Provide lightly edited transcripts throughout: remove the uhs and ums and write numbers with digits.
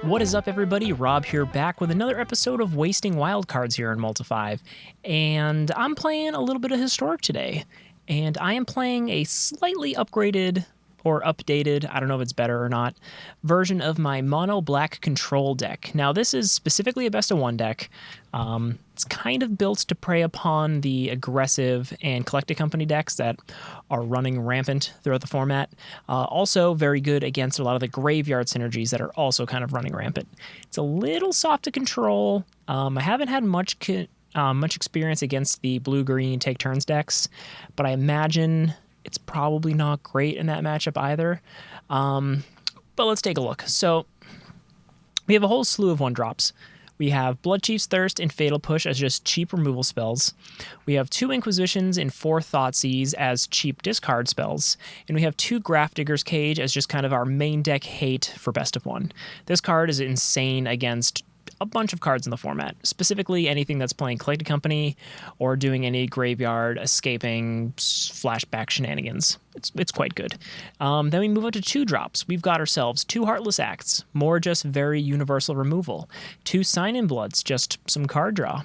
What is up, everybody? Rob here, back with another episode of Wasting Wildcards here in Multi-5. And I'm playing a little bit of Historic today. And I am playing a slightly upgraded or updated, I don't know if it's better or not, version of my mono black control deck. Now, this is specifically a best of one deck. It's kind of built to prey upon the aggressive and collected company decks that are running rampant throughout the format. Also very good against a lot of the graveyard synergies that are also kind of running rampant. It's a little soft to control. I haven't had much experience against the blue-green take turns decks, but I imagine it's probably not great in that matchup either. But let's take a look. So we have a whole slew of 1-drops. We have Bloodchief's Thirst and Fatal Push as just cheap removal spells. We have 2 Inquisitions and 4 Thoughtseize as cheap discard spells. And we have 2 Grafdigger's Cage as just kind of our main deck hate for best of one. This card is insane against a bunch of cards in the format, specifically anything that's playing Collected Company or doing any graveyard escaping flashback shenanigans. It's quite good. Then we move up to 2-drops. We've got ourselves 2 Heartless Acts, more just very universal removal, 2 Sign-in Bloods, just some card draw,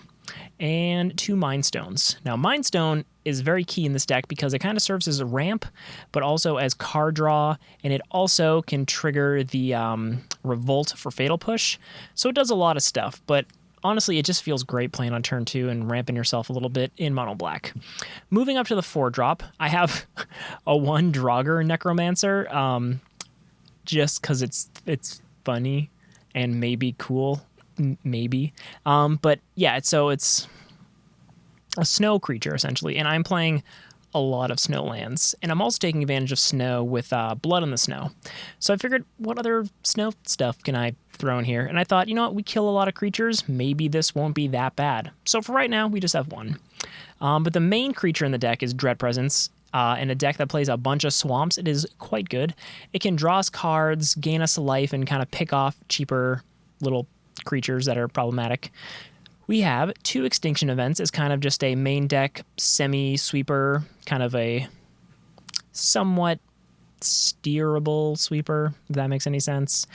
and 2 Mind Stones. Now, Mind Stone is very key in this deck because it kind of serves as a ramp, but also as card draw, and it also can trigger the Revolt for Fatal Push. So it does a lot of stuff, but honestly, it just feels great playing on turn 2 and ramping yourself a little bit in mono black. Moving up to the 4-drop, I have a 1 Draugr Necromancer, just because it's funny and maybe cool. Maybe. But yeah, so it's a snow creature, essentially, and I'm playing a lot of snow lands, and I'm also taking advantage of snow with Blood on the Snow. So I figured, what other snow stuff can I throw in here? And I thought, you know what, we kill a lot of creatures, maybe this won't be that bad. So for right now, we just have 1. But the main creature in the deck is Dread Presence. In a deck that plays a bunch of swamps, it is quite good. It can draw us cards, gain us life, and kind of pick off cheaper little creatures that are problematic. We have 2 Extinction Events as kind of just a main deck semi-sweeper, kind of a somewhat steerable sweeper, if that makes any sense.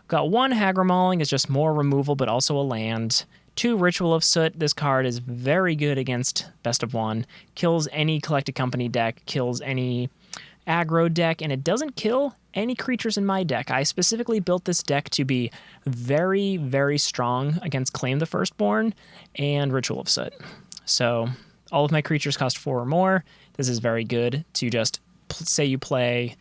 Got 1 Hagra Mauling, is just more removal, but also a land. 2 Ritual of Soot. This card is very good against best of one. Kills any Collected Company deck, kills any aggro deck, and it doesn't kill any creatures in my deck. I specifically built this deck to be very, very strong against Claim the Firstborn and Ritual of Soot. So all of my creatures cost 4 or more. This is very good to just say you play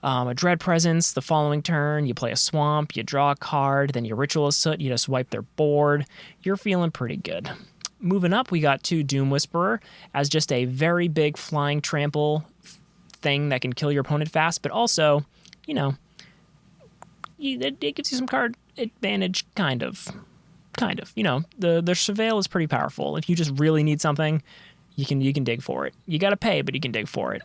a Dread Presence the following turn, you play a Swamp, you draw a card, then you Ritual of Soot, you just wipe their board. You're feeling pretty good. Moving up, we got 2 Doom Whisperer as just a very big flying trample thing that can kill your opponent fast, but also, you know, it gives you some card advantage, kind of. You know, the Surveil is pretty powerful. If you just really need something, you can dig for it. You got to pay, but you can dig for it.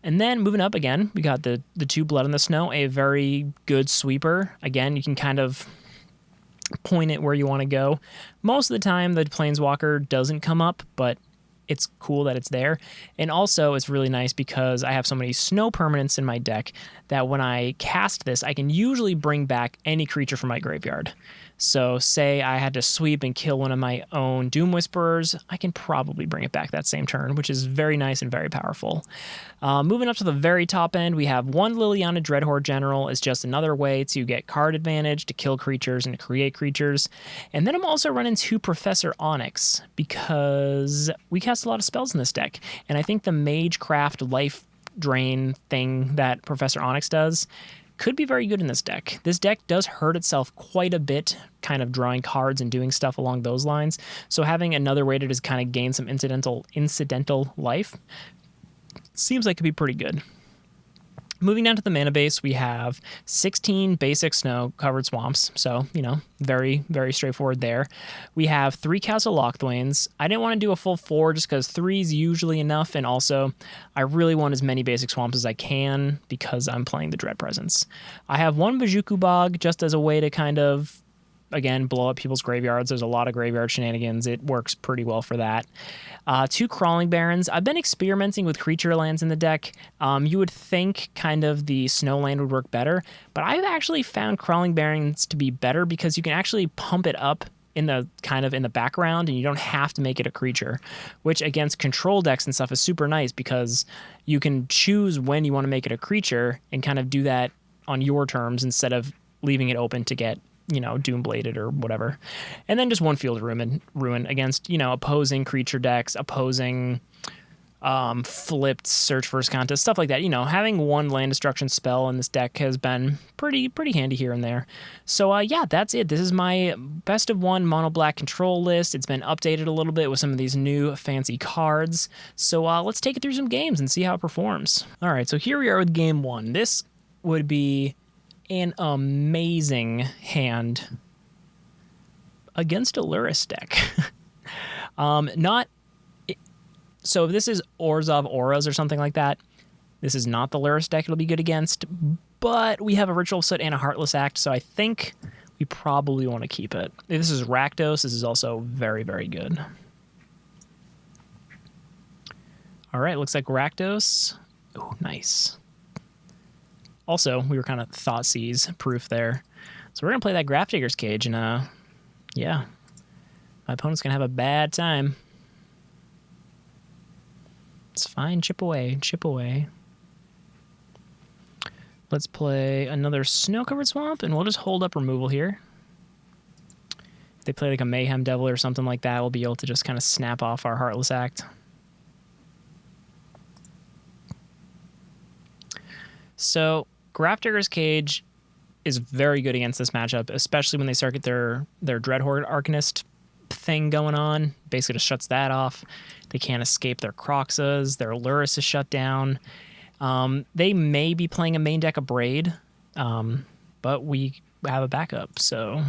And then moving up again, we got the 2 Blood on the Snow, a very good sweeper. Again, you can kind of point it where you want to go. Most of the time, the Planeswalker doesn't come up, but it's cool that it's there. And also, it's really nice because I have so many snow permanents in my deck that when I cast this, I can usually bring back any creature from my graveyard. So say I had to sweep and kill one of my own Doom Whisperers, I can probably bring it back that same turn, which is very nice and very powerful. Moving up to the very top end, we have 1 Liliana Dreadhorde General. It's just another way to get card advantage, to kill creatures, and to create creatures. And then I'm also running 2 Professor Onyx because we cast a lot of spells in this deck. And I think the Magecraft life drain thing that Professor Onyx does could be very good in this deck. This deck does hurt itself quite a bit, kind of drawing cards and doing stuff along those lines. So having another way to just kind of gain some incidental life seems like it could be pretty good. Moving down to the mana base, we have 16 basic snow-covered swamps, so, you know, very, very straightforward there. We have 3 Castle Locthwains. I didn't want to do a full 4 just because 3 is usually enough, and also I really want as many basic swamps as I can because I'm playing the Dread Presence. I have 1 Bajuku Bog just as a way to kind of again, blow up people's graveyards. There's a lot of graveyard shenanigans. It works pretty well for that. 2 Crawling Barrens. I've been experimenting with creature lands in the deck. You would think kind of the snow land would work better, but I've actually found Crawling Barrens to be better because you can actually pump it up in the background, and you don't have to make it a creature, which against control decks and stuff is super nice because you can choose when you want to make it a creature and kind of do that on your terms instead of leaving it open to get, Doombladed or whatever. And then just 1 Field Ruin against, opposing creature decks, opposing flipped Search First Contest, stuff like that. Having 1 land destruction spell in this deck has been pretty handy here and there. So yeah, that's it. This is my best of 1 mono black control list. It's been updated a little bit with some of these new fancy cards. So let's take it through some games and see how it performs. All right, so here we are with game 1. This would be an amazing hand against a Lurrus deck. So if this is Orzhov Auras or something like that, this is not the Lurrus deck it'll be good against, but we have a Ritual of Soot and a Heartless Act, so I think we probably want to keep it. If this is Rakdos, this is also very, very good. All right, looks like Rakdos. Oh, nice. Also, we were kind of Thoughtseize proof there. So we're going to play that Grafdigger's Cage, and yeah, my opponent's going to have a bad time. It's fine. Chip away. Chip away. Let's play another Snow-Covered Swamp, and we'll just hold up removal here. If they play like a Mayhem Devil or something like that, we'll be able to just kind of snap off our Heartless Act. So Grafdigger's Cage is very good against this matchup, especially when they start get their Dreadhorde Arcanist thing going on. Basically just shuts that off. They can't escape their Croxas. Their Lurrus is shut down. They may be playing a main deck of Braid, but we have a backup, so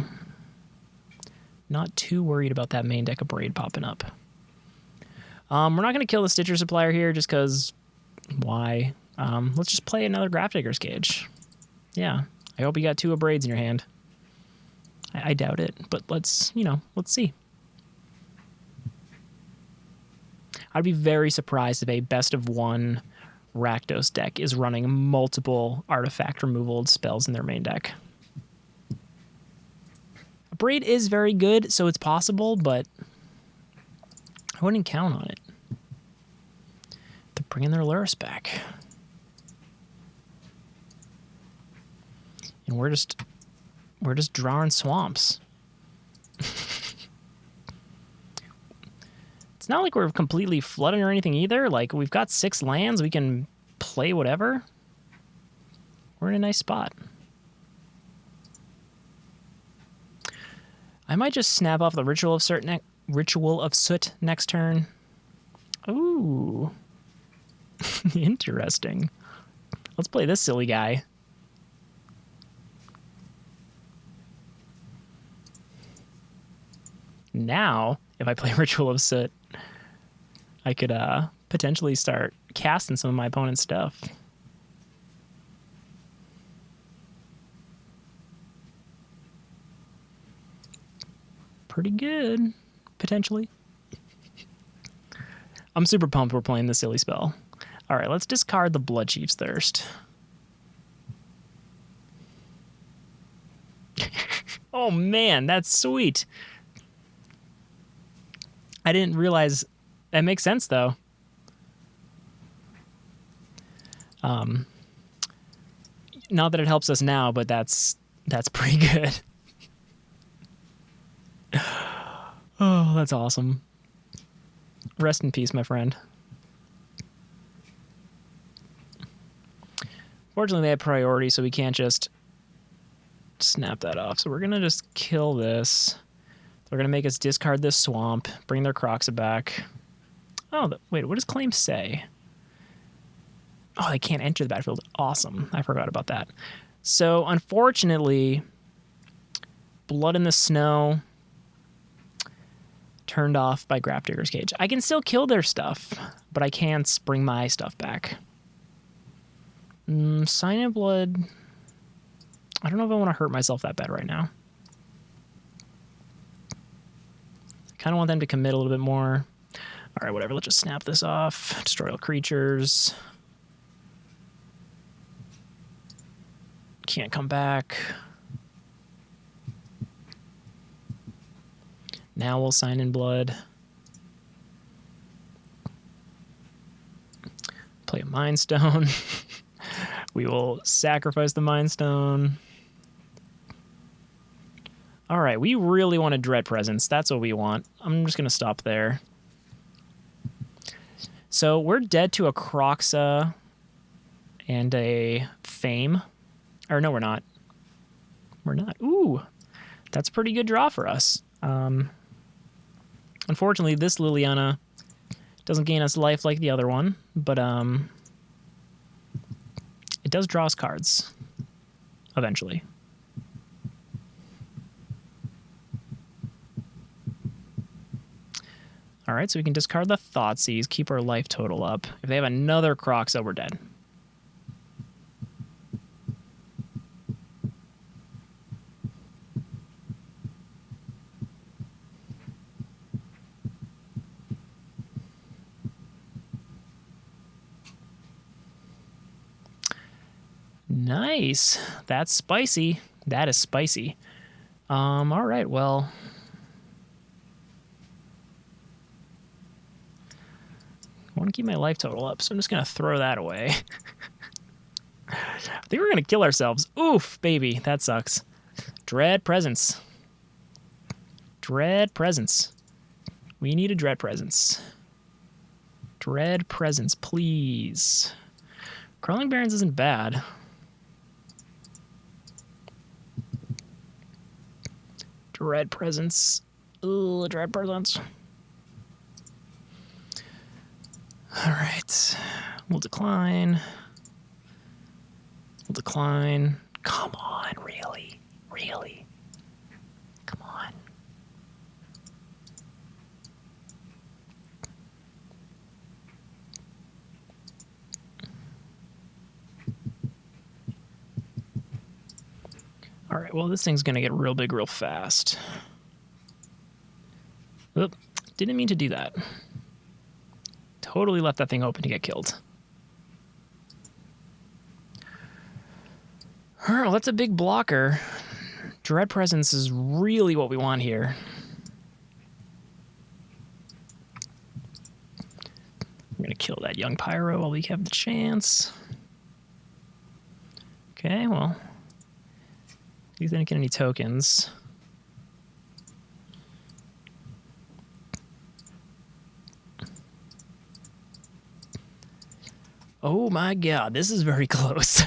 not too worried about that main deck of Braid popping up. We're not going to kill the Stitcher Supplier here just because why? Let's just play another Grafdigger's Cage. Yeah, I hope you got 2 of Braids in your hand. I doubt it, but let's see. I'd be very surprised if a best of 1 Rakdos deck is running multiple artifact removal spells in their main deck. Braid is very good, so it's possible, but I wouldn't count on it. They're bringing their Lurrus back. And we're just drawing swamps. It's not like we're completely flooded or anything either. Like, we've got 6 lands. We can play whatever. We're in a nice spot. I might just snap off the Ritual of Soot next turn. Ooh. Interesting. Let's play this silly guy. Now, if I play Ritual of Soot, I could potentially start casting some of my opponent's stuff. Pretty good, potentially. I'm super pumped we're playing this silly spell. All right, let's discard the Bloodchief's Thirst. Oh man, that's sweet. I didn't realize that makes sense though. Not that it helps us now, but that's pretty good. Oh, that's awesome. Rest in peace, my friend. Fortunately, they have priority, so we can't just snap that off. So we're going to just kill this. They're going to make us discard this swamp, bring their Croxa back. Oh, wait, what does claim say? Oh, they can't enter the battlefield. Awesome. I forgot about that. So, unfortunately, Blood in the Snow turned off by Grafdigger's Cage. I can still kill their stuff, but I can't bring my stuff back. Sign in Blood. I don't know if I want to hurt myself that bad right now. Kind of want them to commit a little bit more. All right, whatever. Let's just snap this off. Destroy all creatures. Can't come back. Now we'll sign in blood. Play a Mind Stone. We will sacrifice the Mind Stone. All right, we really want a Dread Presence. That's what we want. I'm just going to stop there. So we're dead to a Kroxa and a Fame. Or no, we're not. We're not. Ooh, that's a pretty good draw for us. Unfortunately, this Liliana doesn't gain us life like the other one, but it does draw us cards eventually. All right, so we can discard the Thoughtseize, keep our life total up. If they have another Kroxa, we're dead. Nice. That's spicy. That is spicy. All right, well. I want to keep my life total up, so I'm just going to throw that away. I think we're going to kill ourselves. Oof, baby. That sucks. Dread Presence. Dread Presence. We need a Dread Presence. Dread Presence, please. Crawling Barrens isn't bad. Dread Presence. Ooh, Dread Presence. All right. We'll decline. We'll decline. Come on, really? Really? Come on. All right, well, this thing's going to get real big real fast. Oop, didn't mean to do that. Totally left that thing open to get killed. All right, well, that's a big blocker. Dread Presence is really what we want here. I'm going to kill that young Pyro while we have the chance. Okay, well, he didn't get any tokens. Oh my god, this is very close.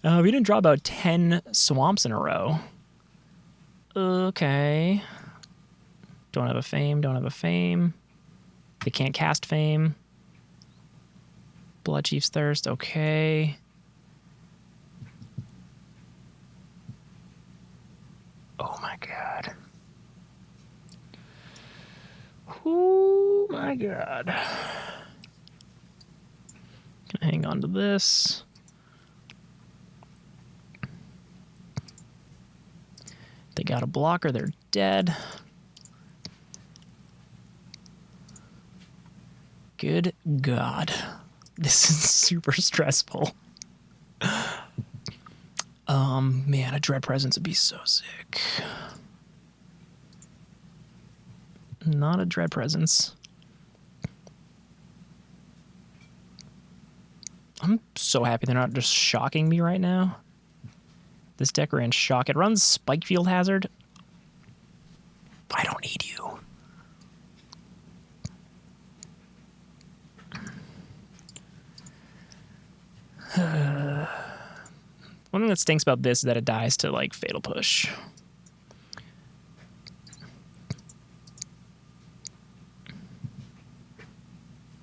We didn't draw about 10 swamps in a row. Okay. Don't have a Fame, don't have a Fame. They can't cast Fame. Bloodchief's Thirst, okay. Oh my god. Oh my god. Gonna hang on to this. They got a blocker, they're dead. Good God. This is super stressful. Man, a Dread Presence would be so sick. Not a Dread Presence. I'm so happy they're not just shocking me right now. This deck ran Shock. It runs Spike Field Hazard. I don't need you. One thing that stinks about this is that it dies to, like, Fatal Push.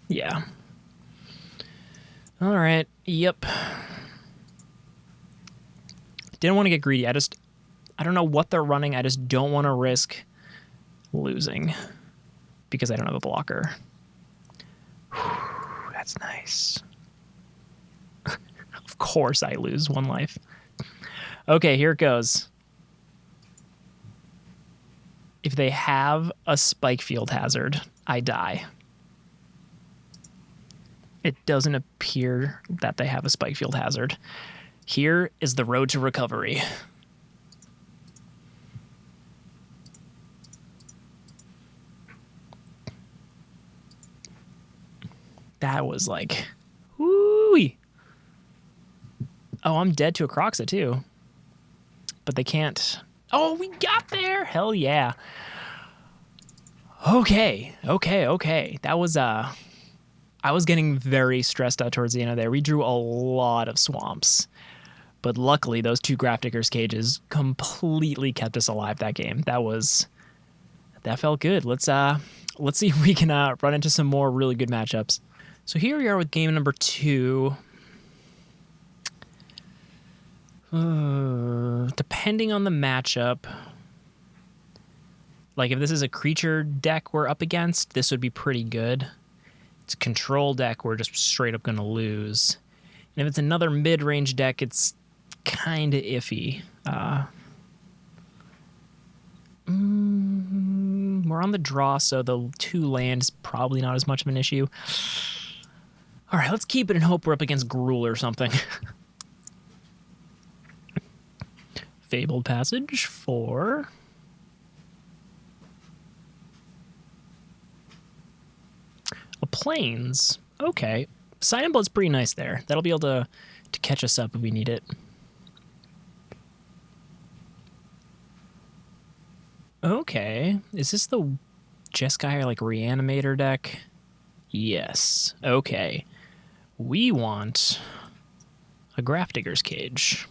Yeah. All right. Yep. Didn't want to get greedy. I don't know what they're running. I just don't want to risk losing because I don't have a blocker. Whew, that's nice. Of course I lose one life. Okay, here it goes. If they have a Spike Field Hazard, I die. It doesn't appear that they have a Spike Field Hazard. Here is the road to recovery. That was like, whoo-wee. Oh, I'm dead to a Croxa too. But they can't. Oh, we got there. Hell yeah. Okay. That was, I was getting very stressed out towards the end of there. We drew a lot of swamps. But luckily, those 2 Grafdigger's cages completely kept us alive that game. That felt good. Let's see if we can run into some more really good matchups. So here we are with game number 2. Depending on the matchup, like if this is a creature deck we're up against, this would be pretty good. It's a control deck, we're just straight up going to lose. And if it's another mid-range deck, it's kind of iffy. We're on the draw, so the 2 land is probably not as much of an issue. All right, let's keep it and hope we're up against Gruul or something. Fabled Passage for a Plains. Okay. Sign and Blood's pretty nice there. That'll be able to catch us up if we need it. Okay. Is this the Jeskai like Reanimator deck? Yes. Okay. We want a Grafdigger's Cage.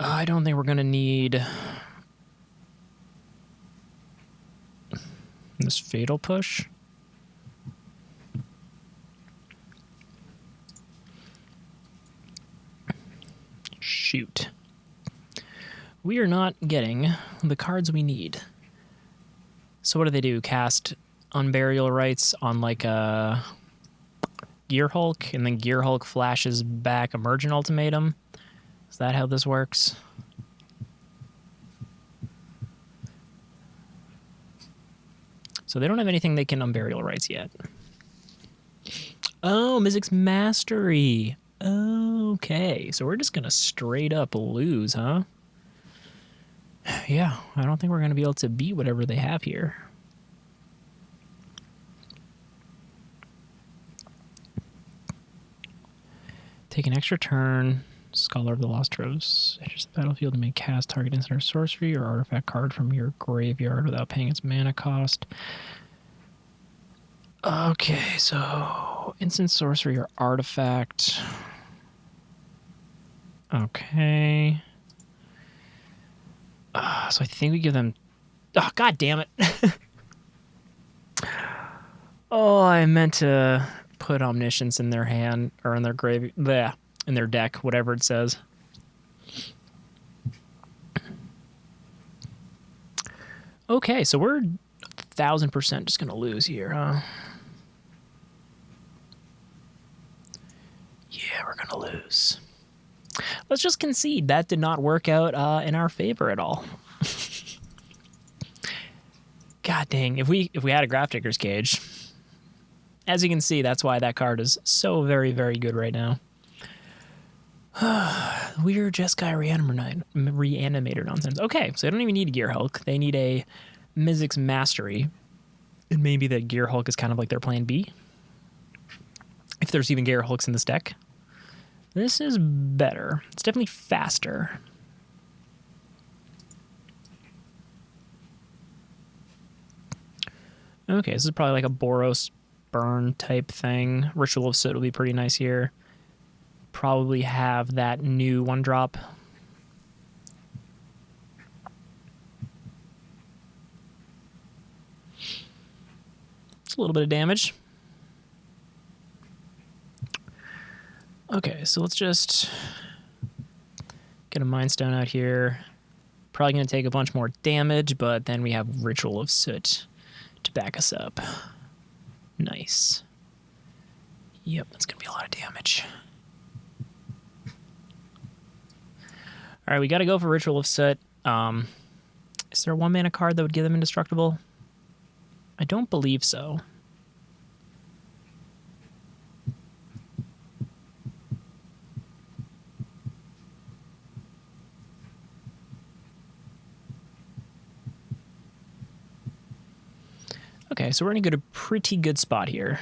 I don't think we're going to need this Fatal Push. Shoot. We are not getting the cards we need. So what do they do? Cast Unburial Rites on like a Gear Hulk, and then Gear Hulk flashes back Emergent Ultimatum? Is that how this works? So they don't have anything they can Unburial Rites yet. Oh, Mizzix Mastery. Okay, so we're just going to straight up lose, huh? Yeah, I don't think we're going to be able to beat whatever they have here. Take an extra turn. Scholar of the Lost Troves. Enters the battlefield and may cast target instant or sorcery or artifact card from your graveyard without paying its mana cost. Okay, so instant sorcery or artifact. Okay. So I think we give them... Oh, god damn it. Oh, I meant to put Omniscience in their hand, or in their grave... Bleh. In their deck, whatever it says. Okay, so we're 1,000% just going to lose here, huh? Yeah, we're going to lose. Let's just concede. That did not work out in our favor at all. God dang, if we had a Grafdigger's Cage. As you can see, that's why that card is so very, very good right now. Weird Jeskai Reanimator nonsense. Okay, so they don't even need a Gear Hulk. They need a Mizzix Mastery. And maybe the Gear Hulk is kind of like their plan B. If there's even Gear Hulks in this deck. This is better. It's definitely faster. Okay, this is probably like a Boros burn type thing. Ritual of Soot will be pretty nice here. Probably have that new 1-drop. It's a little bit of damage. Okay, so let's just get a Mind Stone out here. Probably going to take a bunch more damage, but then we have Ritual of Soot to back us up. Nice. Yep, that's going to be a lot of damage. All right, we got to go for Ritual of Soot. Is there a 1-mana card that would give them indestructible? I don't believe so. Okay, so we're going to go to a pretty good spot here.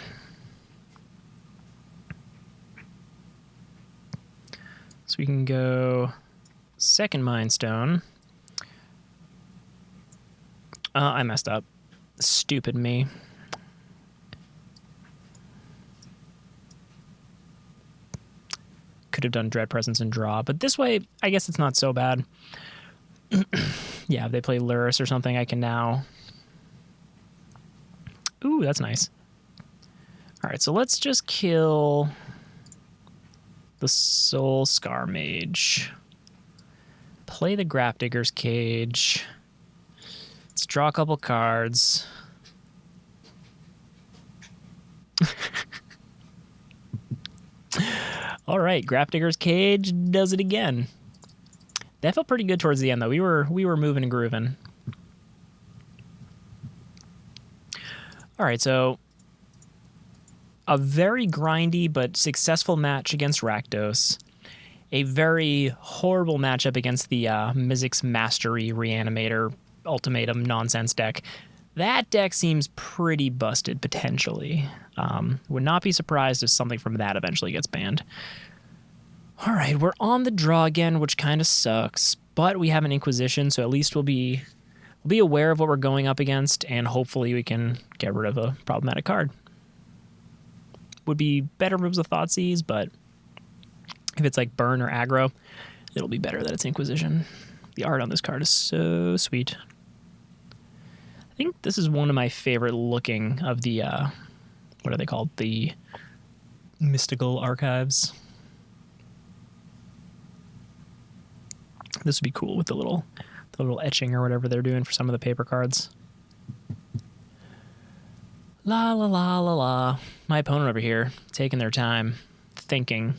So we can go second Mind Stone. I messed up. Stupid me. Could have done Dread Presence and draw, but this way, I guess it's not so bad. Yeah, if they play Luris or something, I can now... Ooh, that's nice. All right, so let's just kill the Soul Scar Mage. Play the Grafdigger's Cage. Let's draw a couple cards. All right, Grafdigger's Cage does it again. That felt pretty good towards the end, though. We were moving and grooving. All right, so a very grindy but successful match against Rakdos. A very horrible matchup against the Mizzix Mastery Reanimator Ultimatum nonsense deck. That deck seems pretty busted, potentially. Would not be surprised if something from that eventually gets banned. All right, we're on the draw again, which kind of sucks. But we have an Inquisition, so at least we'll be aware of what we're going up against, and hopefully we can get rid of a problematic card. Would be better moves with Thoughtseize, but if it's like Burn or Aggro, it'll be better that it's Inquisition. The art on this card is so sweet. I think this is one of my favorite looking of the, what are they called? The Mystical Archives. This would be cool with the little etching or whatever they're doing for some of the paper cards. La la la la la. My opponent over here, taking their time, thinking.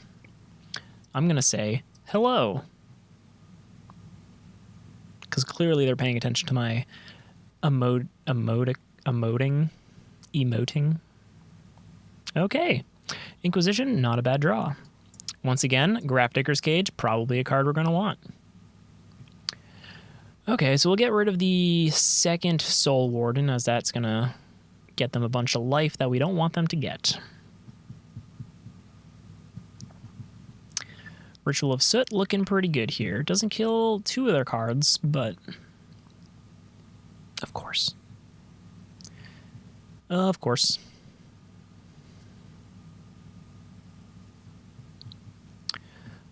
I'm going to say hello. Because clearly they're paying attention to my emoting. Okay. Inquisition, not a bad draw. Once again, Grafdigger's Cage, probably a card we're going to want. Okay, so we'll get rid of the second Soul Warden, as that's going to get them a bunch of life that we don't want them to get. Ritual of Soot looking pretty good here. Doesn't kill two of their cards, but of course. Of course.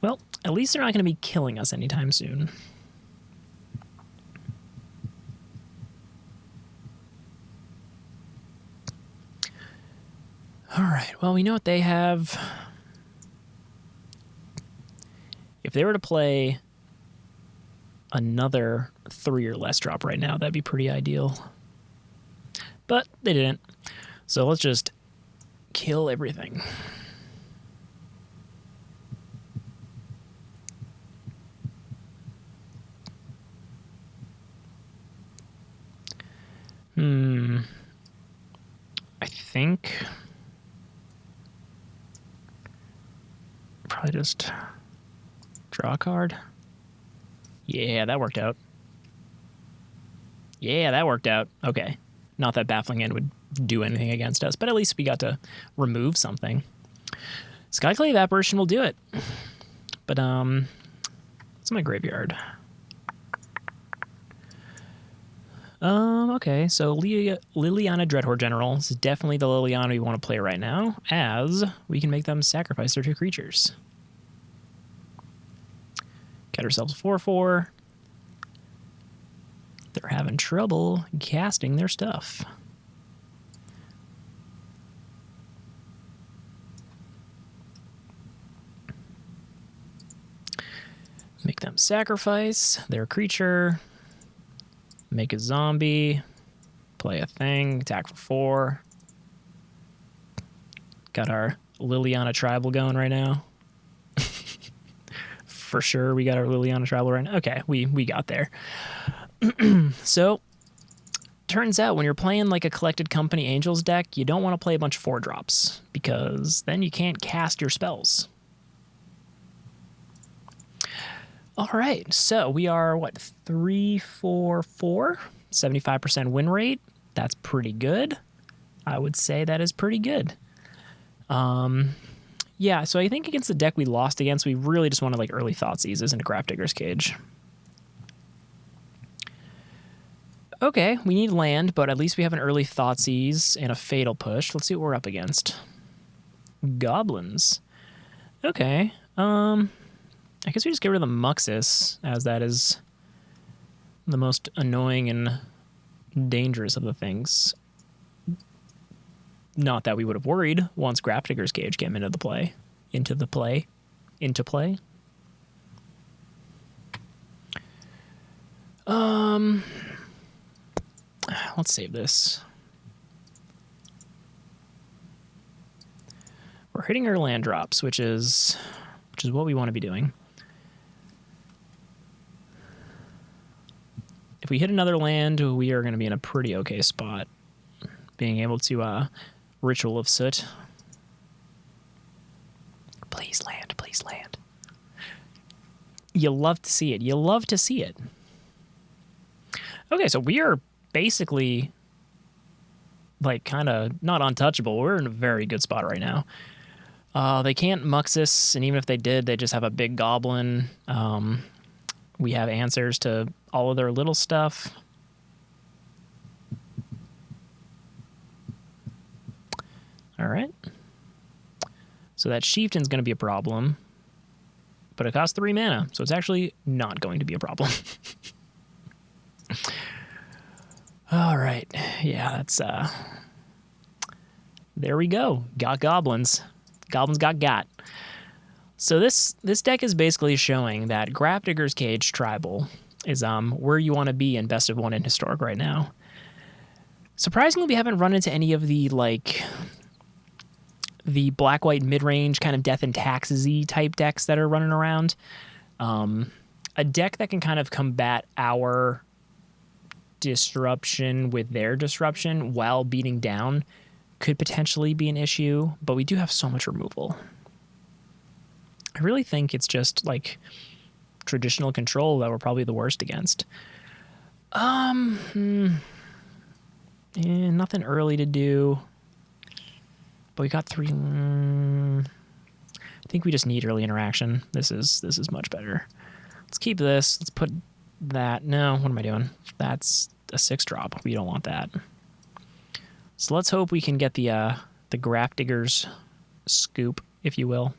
Well, at least they're not going to be killing us anytime soon. All right, well, we know what they have. If they were to play another 3 or less drop right now, that'd be pretty ideal. But they didn't. So let's just kill everything. I think probably just draw a card. Yeah, that worked out. Yeah, that worked out. Okay. Not that Baffling End would do anything against us, but at least we got to remove something. Skyclave Apparition will do it. But, it's my graveyard. Okay, so Liliana Dreadhorde General. This is definitely the Liliana we want to play right now, as we can make them sacrifice their 2 creatures. Get ourselves a 4/4. They're having trouble casting their stuff. Make them sacrifice their creature. Make a zombie. Play a thing. Attack for 4. Got our Liliana tribal going right now. For sure, we got our Liliana Travel right now. Okay, we got there. So, turns out when you're playing like a Collected Company Angels deck, you don't want to play a bunch of 4-drops because then you can't cast your spells. All right, so we are, what, 3-4-4? 75% win rate. That's pretty good. I would say that is pretty good. Yeah, so I think against the deck we lost against, we really just wanted like early Thoughtseizes into Grafdigger's Cage. Okay, we need land, but at least we have an early Thoughtseize and a Fatal Push. Let's see what we're up against. Goblins. Okay, I guess we just get rid of the Muxus, as that is the most annoying and dangerous of the things. Not that we would have worried once Grafdigger's Cage came into play. Let's save this. We're hitting our land drops, which is what we want to be doing. If we hit another land, we are going to be in a pretty okay spot. Being able to Ritual of Soot. Please land, please land. You love to see it. You love to see it. Okay, so we are basically like kind of not untouchable. We're in a very good spot right now. They can't Muxus, and even if they did, they just have a big goblin. We have answers to all of their little stuff. All right. So that Chieftain's going to be a problem, but it costs 3 mana, so it's actually not going to be a problem. All right. Yeah, that's there we go. Got goblins. Goblins got. So this deck is basically showing that Grafdigger's Cage Tribal is where you want to be in Best of 1 in Historic right now. Surprisingly, we haven't run into any of the like the black-white mid-range kind of Death and Taxes-y type decks that are running around. A deck that can kind of combat our disruption with their disruption while beating down could potentially be an issue, but we do have so much removal. I really think it's just like traditional control that we're probably the worst against. Nothing early to do. But we got 3. I think we just need early interaction. This is much better. Let's keep this. Let's put that. No, what am I doing? That's a 6-drop. We don't want that. So let's hope we can get the Grafdigger's scoop, if you will.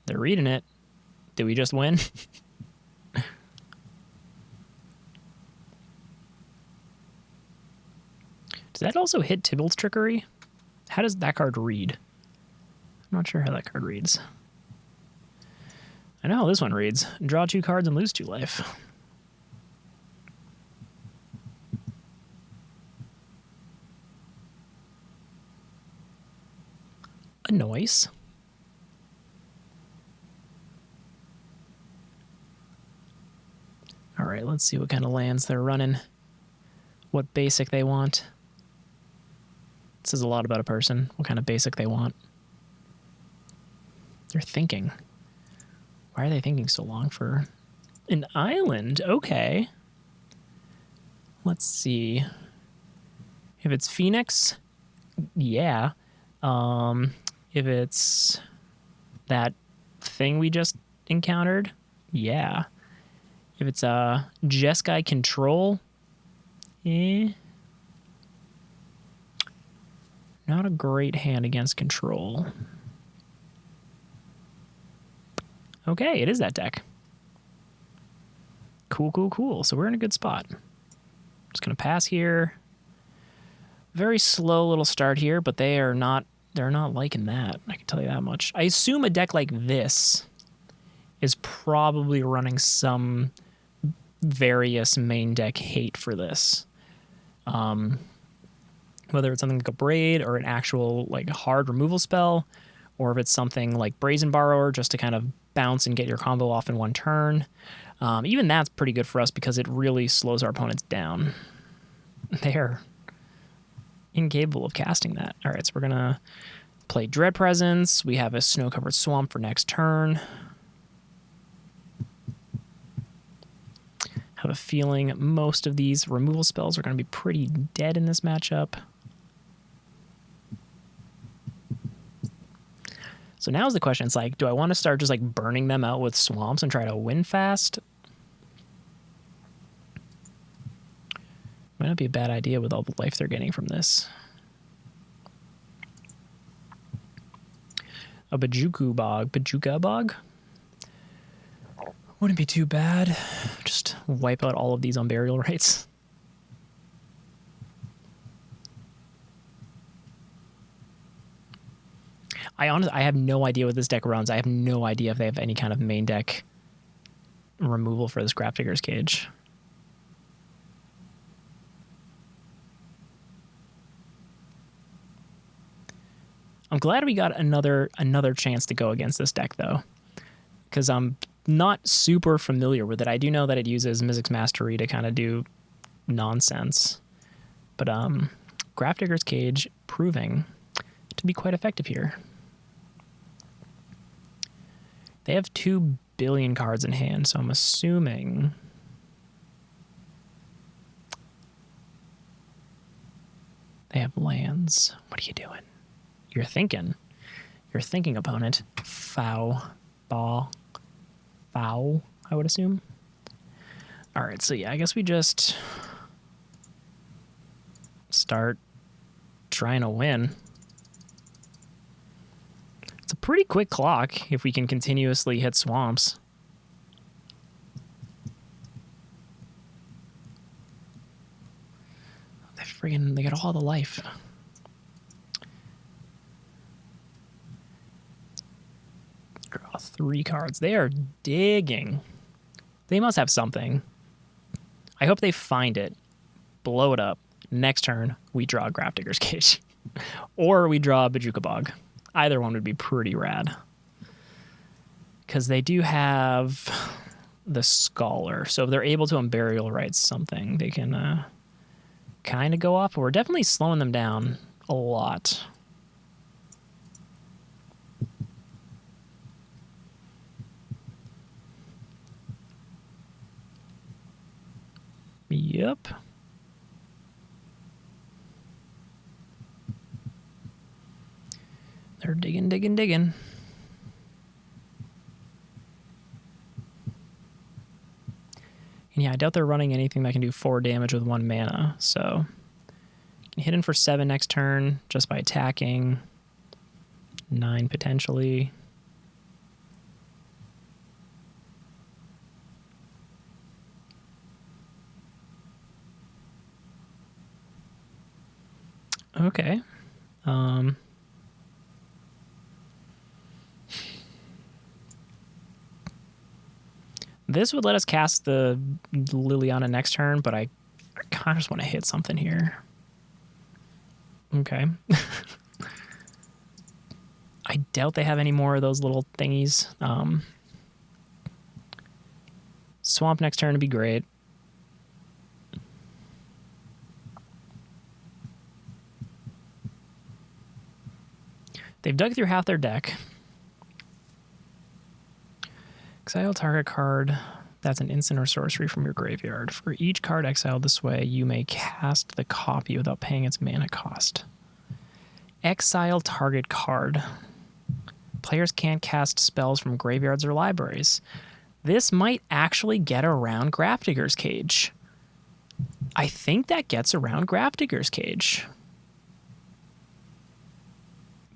They're reading it. Did we just win? Does that also hit Tybalt's Trickery? How does that card read? I'm not sure how that card reads. I know how this one reads. Draw 2 cards and lose 2 life. A noise. All right, let's see what kind of lands they're running. What basic they want. It says a lot about a person, what kind of basic they want. They're thinking. Why are they thinking so long for an island? Okay. Let's see. If it's Phoenix, yeah. If it's that thing we just encountered, yeah. If it's Jeskai Control, not a great hand against control. Okay, it is that deck. Cool. So we're in a good spot. Just gonna pass here. Very slow little start here, but they're not liking that. I can tell you that much. I assume a deck like this is probably running some various main deck hate for this. Whether it's something like a Braid or an actual like hard removal spell, or if it's something like Brazen Borrower just to kind of bounce and get your combo off in one turn. Even that's pretty good for us because it really slows our opponents down. They're incapable of casting that. All right, so we're going to play Dread Presence. We have a Snow-Covered Swamp for next turn. Have a feeling most of these removal spells are going to be pretty dead in this matchup. So now's the question. It's like, do I want to start just like burning them out with swamps and try to win fast? Might not be a bad idea with all the life they're getting from this. A Bajuka Bog? Wouldn't be too bad. Just wipe out all of these on burial rights. I have no idea what this deck runs. I have no idea if they have any kind of main deck removal for this Grafdigger's Cage. I'm glad we got another chance to go against this deck, though, because I'm not super familiar with it. I do know that it uses Mizzix Mastery to kind of do nonsense, but Grafdigger's Cage proving to be quite effective here. They have 2 billion cards in hand, so I'm assuming they have lands. What are you doing? You're thinking, opponent. Foul, I would assume. All right, so yeah, I guess we just start trying to win. It's a pretty quick clock if we can continuously hit swamps. They got all the life. Draw 3 cards. They are digging. They must have something. I hope they find it, blow it up. Next turn, we draw Grafdigger's Cage. Or we draw Bajuka Bog. Either one would be pretty rad. Because they do have the Scholar. So if they're able to Unburial Rights something, they can kind of go off. But we're definitely slowing them down a lot. Yep. They're digging. And yeah, I doubt they're running anything that can do 4 damage with 1 mana. So you can hit in for 7 next turn just by attacking. 9 potentially. Okay. This would let us cast the Liliana next turn, but I kind of just want to hit something here. Okay. I doubt they have any more of those little thingies. Swamp next turn would be great. They've dug through half their deck. Exile target card that's an instant or sorcery from your graveyard. For each card exiled this way, you may cast the copy without paying its mana cost. Exile target card. Players can't cast spells from graveyards or libraries. This might actually get around Grafdigger's Cage. I think that gets around Grafdigger's Cage.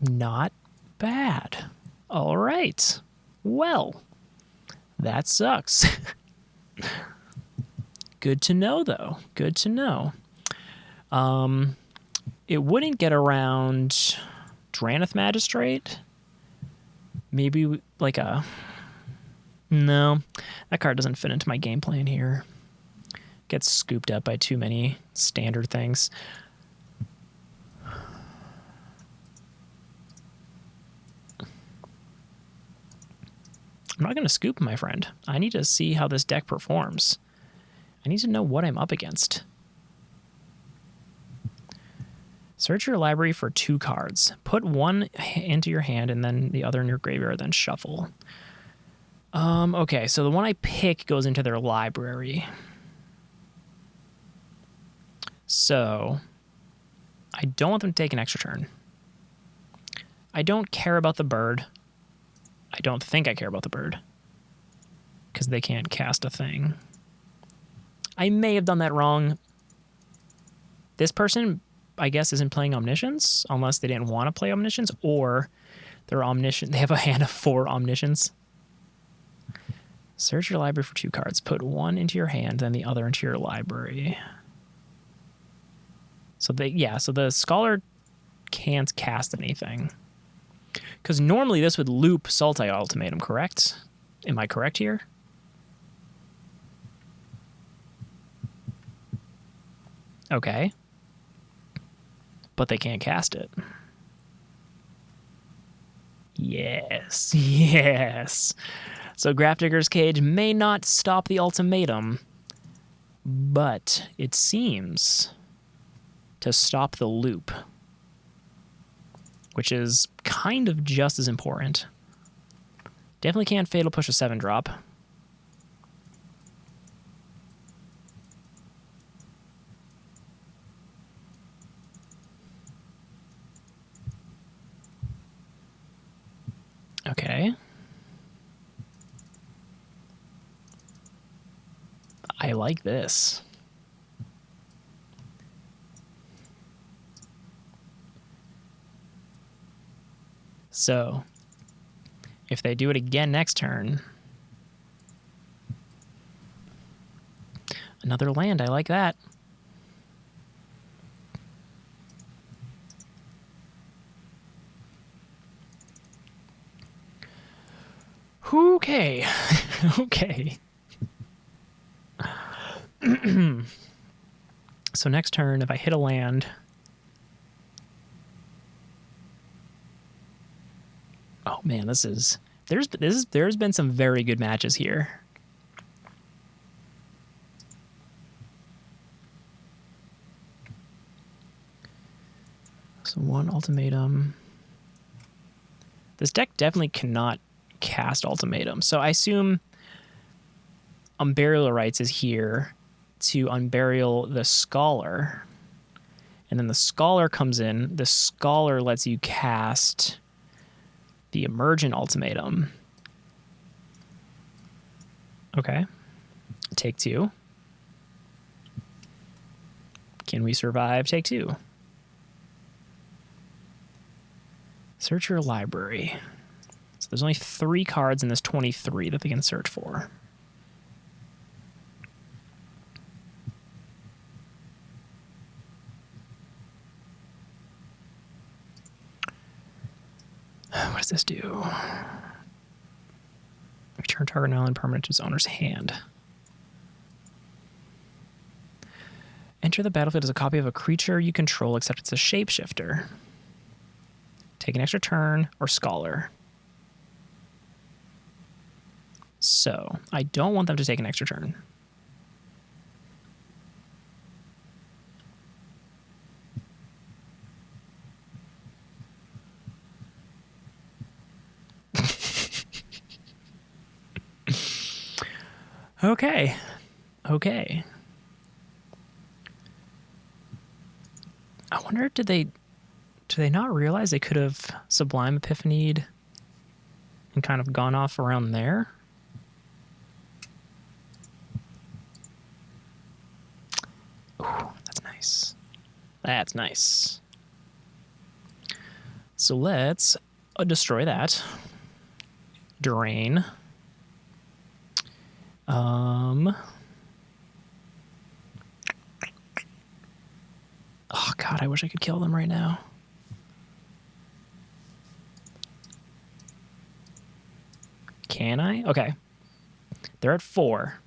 Not bad. All right. Well, that sucks. Good to know, though. Good to know. It wouldn't get around Drannith Magistrate. Maybe like a... No, that card doesn't fit into my game plan here. Gets scooped up by too many standard things. I'm not going to scoop, my friend. I need to see how this deck performs. I need to know what I'm up against. Search your library for 2 cards. Put one into your hand and then the other in your graveyard, then shuffle. Okay, so the one I pick goes into their library. So I don't want them to take an extra turn. I don't care about the bird. I don't think I care about the bird because they can't cast a thing. I may have done that wrong. This person, I guess, isn't playing Omniscience unless they didn't want to play Omniscience, or they're omniscient. They have a hand of 4 Omniscience. Search your library for 2 cards. Put one into your hand, then the other into your library. So so the Scholar can't cast anything. Because normally this would loop Sultai Ultimatum, correct? Am I correct here? Okay. But they can't cast it. Yes, yes. So Grafdigger's Cage may not stop the ultimatum, but it seems to stop the loop, which is kind of just as important. Definitely can't Fatal Push a 7-drop. Okay. I like this. So, if they do it again next turn, another land, I like that. Okay, okay. So next turn, if I hit a land, oh man, there's been some very good matches here. So 1 ultimatum. This deck definitely cannot cast ultimatum. So I assume Unburial Rites is here to unburial the Scholar. And then the Scholar comes in. The Scholar lets you cast the Emergent Ultimatum. Okay. Take 2. Can we survive take 2? Search your library. So there's only 3 cards in this 23 that they can search for. What does this do? Return target non permanent to its owner's hand. Enter the battlefield as a copy of a creature you control, except it's a shapeshifter. Take an extra turn or Scholar. So, I don't want them to take an extra turn. Okay. Okay. I wonder, did they not realize they could have Sublime Epiphanied and kind of gone off around there? Ooh, that's nice. That's nice. So let's destroy that. Drain. Oh god, I wish I could kill them right now. Can I? Okay. They're at 4.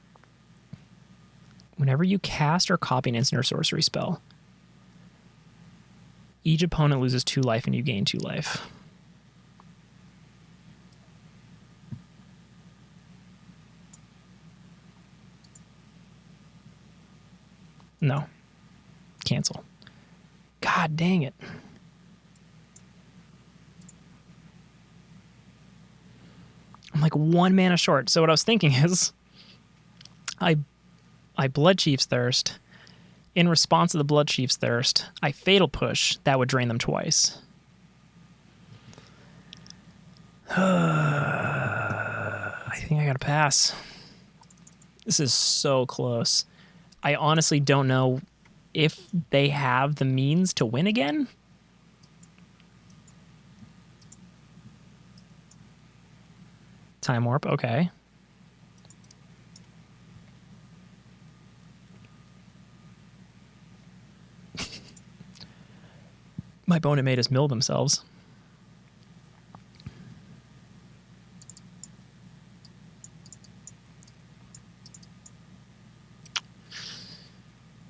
Whenever you cast or copy an instant or sorcery spell, each opponent loses 2 life and you gain 2 life. No. Cancel. God dang it. I'm like 1 mana short. So what I was thinking is I Bloodchief's Thirst. In response to the Bloodchief's Thirst, I Fatal Push. That would drain them twice. I think I gotta pass. This is so close. I honestly don't know if they have the means to win again. Time Warp, okay. My opponent made us mill themselves.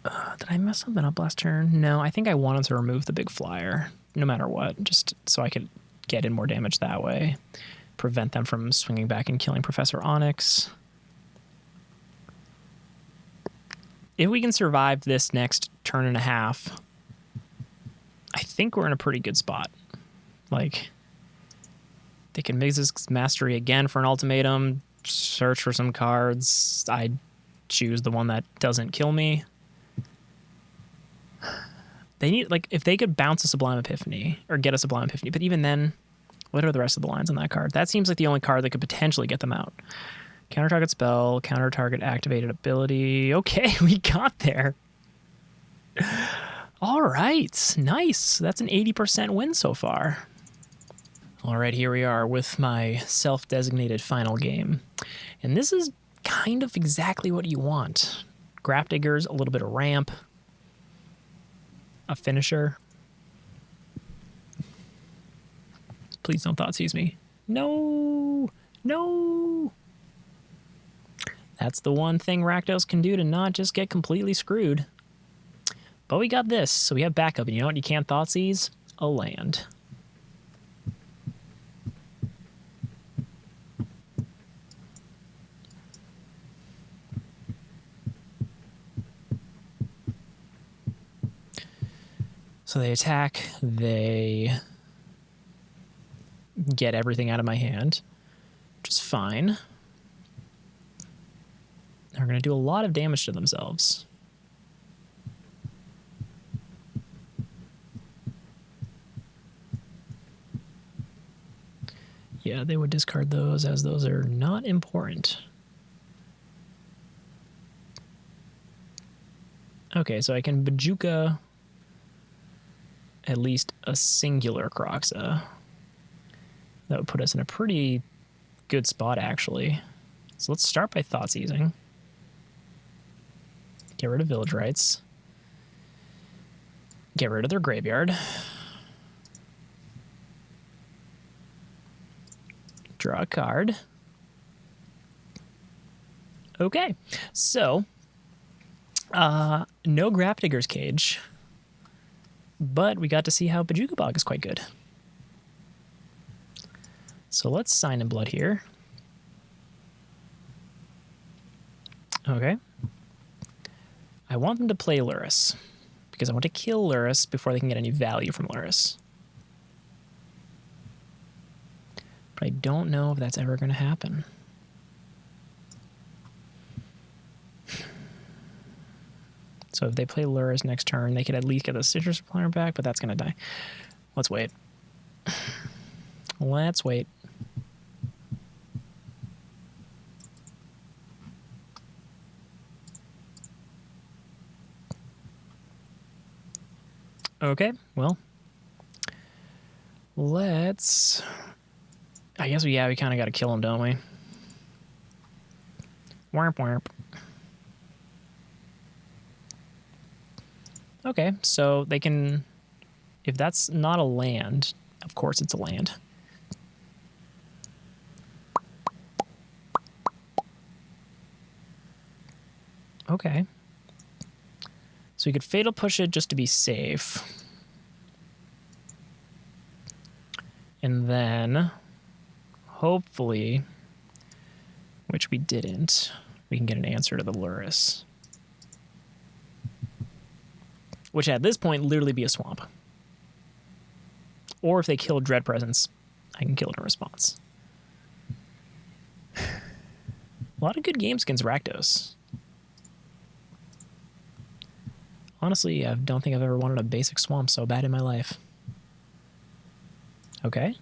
Did I mess something up last turn? No, I think I wanted to remove the big flyer, no matter what, just so I could get in more damage that way. Prevent them from swinging back and killing Professor Onyx. If we can survive this next turn and a half, I think we're in a pretty good spot. Like, they can Mizzix Mastery again for an ultimatum, search for some cards. I'd choose the one that doesn't kill me. They need, like, if they could bounce a Sublime Epiphany, or get a Sublime Epiphany, but even then, what are the rest of the lines on that card? That seems like the only card that could potentially get them out. Counter target spell, counter target activated ability. Okay, we got there. All right, nice. That's an 80% win so far. All right, here we are with my self-designated final game. And this is kind of exactly what you want. Grafdiggers, a little bit of ramp, a finisher. Please don't Thoughtseize me. No, no. That's the one thing Rakdos can do to not just get completely screwed. But we got this, so we have backup. And you know what you can't Thoughtseize? A land. So they attack, they get everything out of my hand, which is fine. They're going to do a lot of damage to themselves. Yeah, they would discard those, as those are not important. Okay, so I can Bajuka at least a singular Kroxa. That would put us in a pretty good spot, actually. So let's start by Thoughtseizing. Get rid of Village Rites. Get rid of their graveyard. Draw a card. Okay, so no Grafdigger's Cage, but we got to see how Bajuka Bog is quite good. So let's Sign in Blood here. Okay. I want them to play Lurrus, because I want to kill Lurrus before they can get any value from Lurrus. But I don't know if that's ever going to happen. So if they play Lurrus next turn, they could at least get the Citrus Supplier back, but that's going to die. Let's wait. Let's wait. Okay, well, let's... I guess we kind of got to kill him, don't we? Warp, warp. Okay, so they can... If that's not a land, of course it's a land. Okay. So we could Fatal Push it just to be safe. And then, hopefully, which we didn't, we can get an answer to the Luris. Which at this point literally be a swamp. Or if they kill Dread Presence, I can kill it in response. A lot of good games against Rakdos. Honestly, I don't think I've ever wanted a basic swamp so bad in my life. Okay.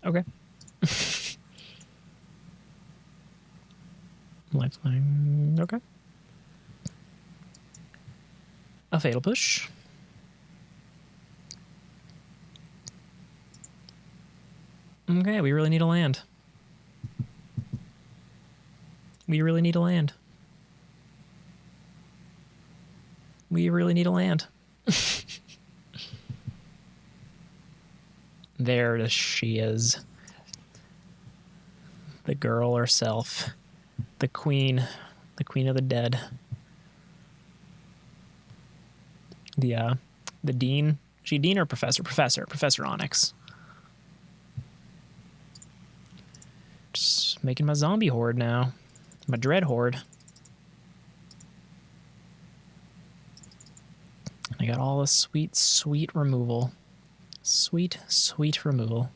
Okay. Lifeline. Okay. A Fatal Push. Okay, we really need a land. We really need a land. We really need a land. There she is. The girl herself. The queen of the dead. The dean. Is she dean or professor? Professor Onyx. Just making my zombie horde now. My Dreadhorde. I got all the sweet, sweet removal. Sweet, sweet removal.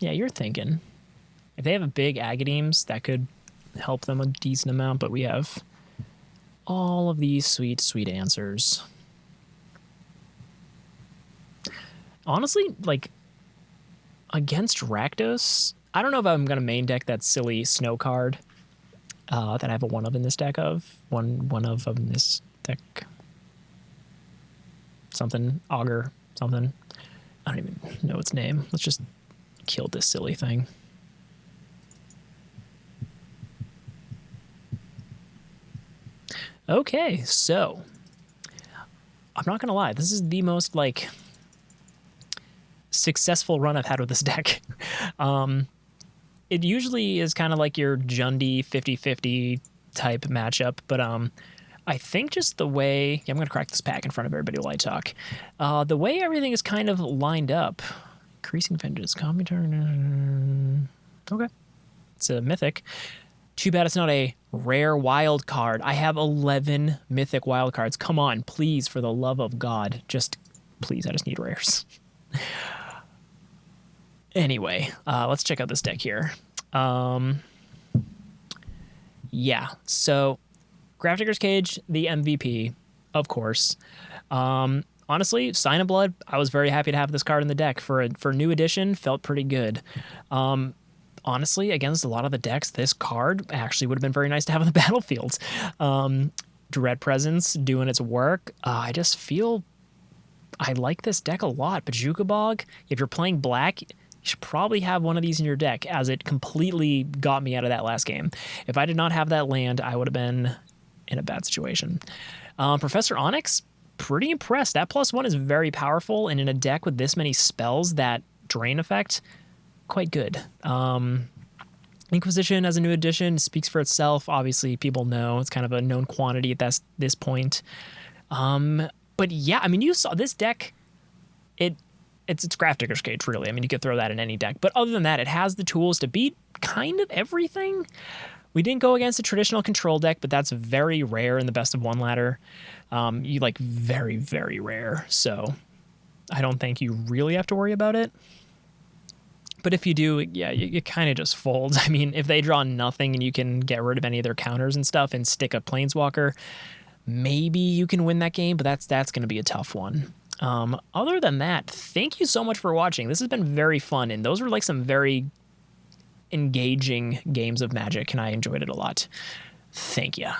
Yeah, you're thinking. If they have a big Agademes, that could help them a decent amount, but we have all of these sweet, sweet answers. Honestly, like, against Rakdos, I don't know if I'm going to main deck that silly snow card that I have a one of in this deck of. One of in this deck. Something, Augur, something. I don't even know its name. Let's just kill this silly thing. Okay, so I'm not gonna lie, this is the most like successful run I've had with this deck. It usually is kind of like your Jundi 50-50 type matchup, but I think just the way... Yeah, I'm going to crack this pack in front of everybody while I talk. The way everything is kind of lined up. Increasing Vengeance. Combi turn. Okay. It's a mythic. Too bad it's not a rare wild card. I have 11 mythic wild cards. Come on, please, for the love of God. Just, please, I just need rares. Anyway, let's check out this deck here. Yeah, so Grafdigger's Cage, the MVP, of course. Honestly, Sign of Blood, I was very happy to have this card in the deck. For new edition, felt pretty good. Honestly, against a lot of the decks, this card actually would have been very nice to have on the battlefield. Dread Presence doing its work. I just feel I like this deck a lot. Bajuka Bog, if you're playing black, you should probably have one of these in your deck, as it completely got me out of that last game. If I did not have that land, I would have been in a bad situation. Professor Onyx, pretty impressed. That +1 is very powerful, and in a deck with this many spells, that drain effect, quite good. Inquisition as a new addition speaks for itself. Obviously, people know it's kind of a known quantity at this point. But yeah, I mean, you saw this deck. It's Grafdigger's Cage, really. I mean, you could throw that in any deck. But other than that, it has the tools to beat kind of everything. We didn't go against a traditional control deck, but that's very rare in the best of one ladder. You like very, very rare. So I don't think you really have to worry about it. But if you do, yeah, you kind of just fold. I mean, if they draw nothing and you can get rid of any of their counters and stuff and stick a Planeswalker, maybe you can win that game, but that's going to be a tough one. Other than that, thank you so much for watching. This has been very fun, and those were like some very engaging games of Magic, and I enjoyed it a lot. Thank you.